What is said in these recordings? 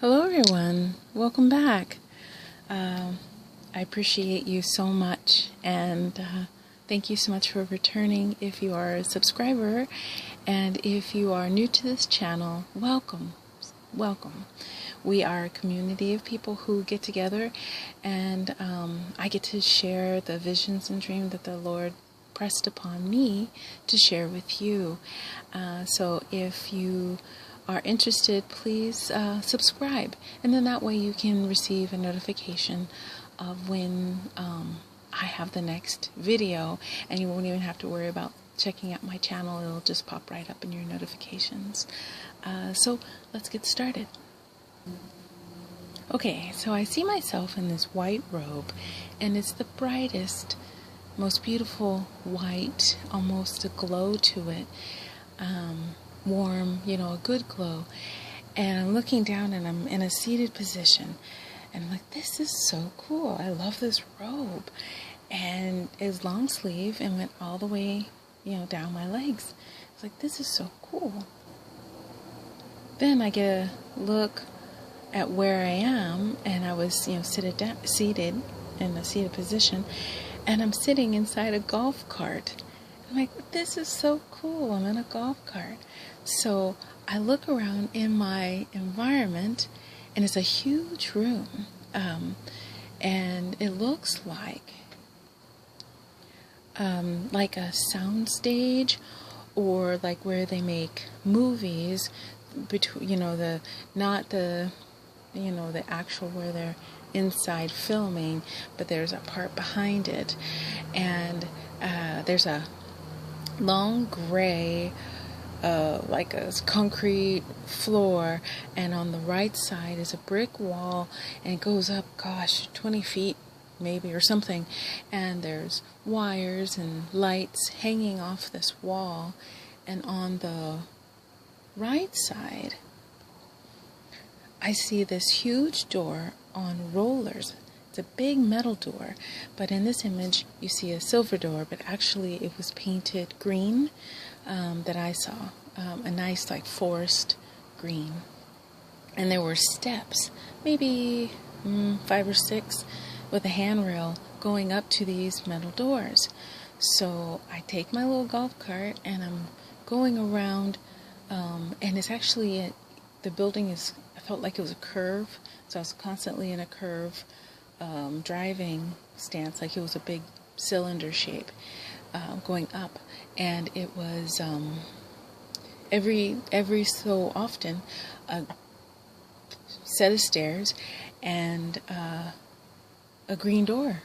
Hello everyone, welcome back. I appreciate you so much, and thank you so much for returning. If you are a subscriber and if you are new to this channel, welcome. We are a community of people who get together, and I get to share the visions and dreams that the Lord pressed upon me to share with you. So if you are interested, please subscribe, and then that way you can receive a notification of when I have the next video, and you won't even have to worry about checking out my channel. It'll just pop right up in your notifications. So let's get started. Okay, so I see myself in this white robe, and it's the brightest, most beautiful white, almost a glow to it. Warm, a good glow. And I'm looking down and I'm in a seated position. And I'm like, this is so cool. I love this robe. And it's long sleeve and went all the way, down my legs. It's like, this is so cool. Then I get a look at where I am, and I was, seated in a seated position, and I'm sitting inside a golf cart. I'm like, this is so cool. I'm in a golf cart. So I look around in my environment, and it's a huge room, and it looks like a sound stage, or like where they make movies. Between the actual where they're inside filming, but there's a part behind it, and there's a long gray like a concrete floor, and on the right side is a brick wall, and it goes up 20 feet maybe or something, and there's wires and lights hanging off this wall. And on the right side I see this huge door on rollers. It's a big metal door, but in this image you see a silver door, but actually it was painted green, that I saw, a nice like forest green. And there were steps, maybe 5 or 6, with a handrail going up to these metal doors. So I take my little golf cart and I'm going around, and it's actually, the building is, I felt like it was a curve, so I was constantly in a curve, driving stance, like it was a big cylinder shape, going up, and it was every so often a set of stairs and a green door.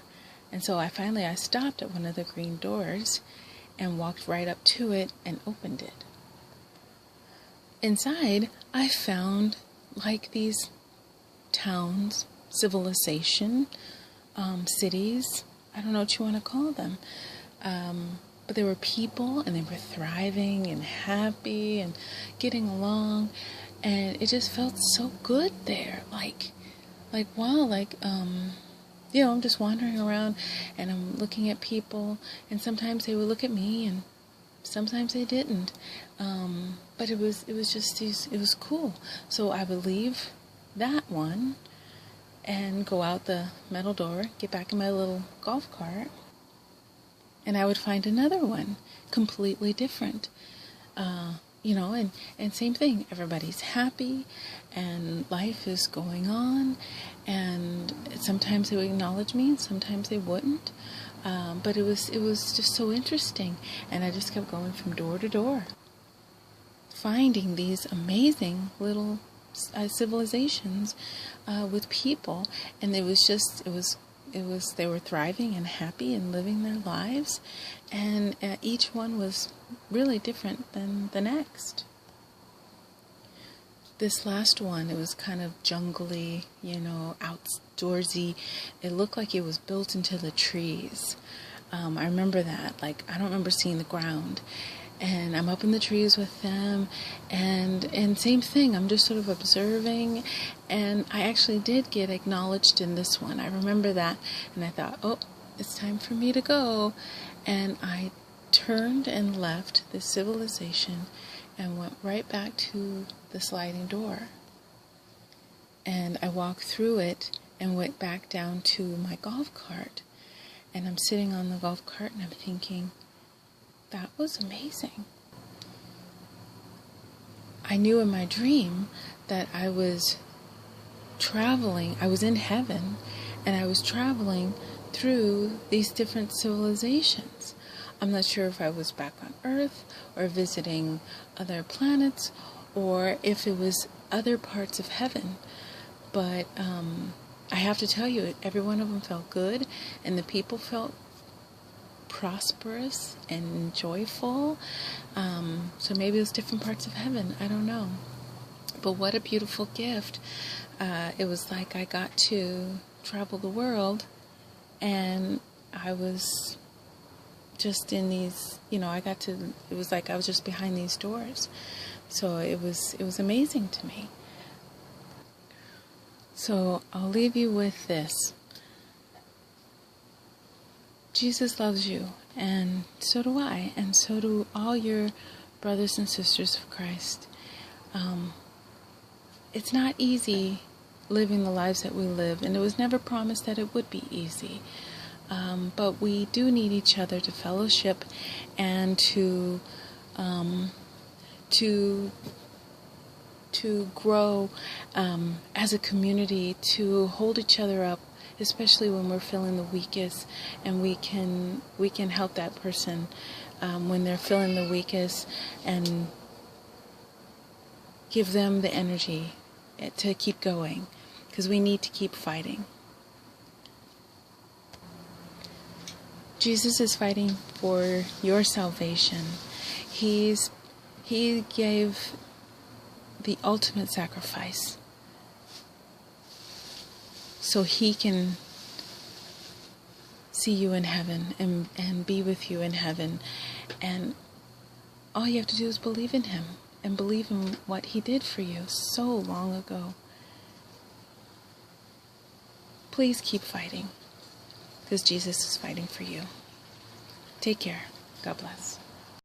And so I stopped at one of the green doors and walked right up to it and opened it. Inside I found like these towns, civilization, cities, I don't know what you want to call them, but there were people, and they were thriving and happy and getting along, and it just felt so good there, like wow, I'm just wandering around and I'm looking at people, and sometimes they would look at me and sometimes they didn't, but it was cool. So I would leave that one and go out the metal door, get back in my little golf cart, and I would find another one completely different, and same thing, everybody's happy and life is going on, and sometimes they would acknowledge me and sometimes they wouldn't, but it was just so interesting, and I just kept going from door to door, finding these amazing little civilizations with people, and they were thriving and happy and living their lives, and each one was really different than the next. This last one, it was kind of jungly, outdoorsy. It looked like it was built into the trees. I remember that. I don't remember seeing the ground. And I'm up in the trees with them, and same thing, I'm just sort of observing, and I actually did get acknowledged in this one. I remember that, and I thought, oh, it's time for me to go, and I turned and left this civilization and went right back to the sliding door. And And I walked through it and went back down to my golf cart. And I'm sitting on the golf cart and I'm thinking, that was amazing. I knew in my dream that I was traveling, I was in heaven, and I was traveling through these different civilizations. I'm not sure if I was back on Earth or visiting other planets or if it was other parts of heaven. But I have to tell you, every one of them felt good, and the people felt prosperous and joyful. So maybe it was different parts of heaven. I don't know. But what a beautiful gift. It was like I got to travel the world, and I was just in these, it was like I was just behind these doors. So it was amazing to me. So I'll leave you with this. Jesus loves you, and so do I, and so do all your brothers and sisters of Christ. It's not easy living the lives that we live, and it was never promised that it would be easy. But we do need each other to fellowship and to grow as a community, to hold each other up, especially when we're feeling the weakest, and we can help that person when they're feeling the weakest, and give them the energy to keep going, because we need to keep fighting. Jesus is fighting for your salvation. He gave the ultimate sacrifice so he can see you in heaven and be with you in heaven. And all you have to do is believe in him and believe in what he did for you so long ago. Please keep fighting, because Jesus is fighting for you. Take care. God bless.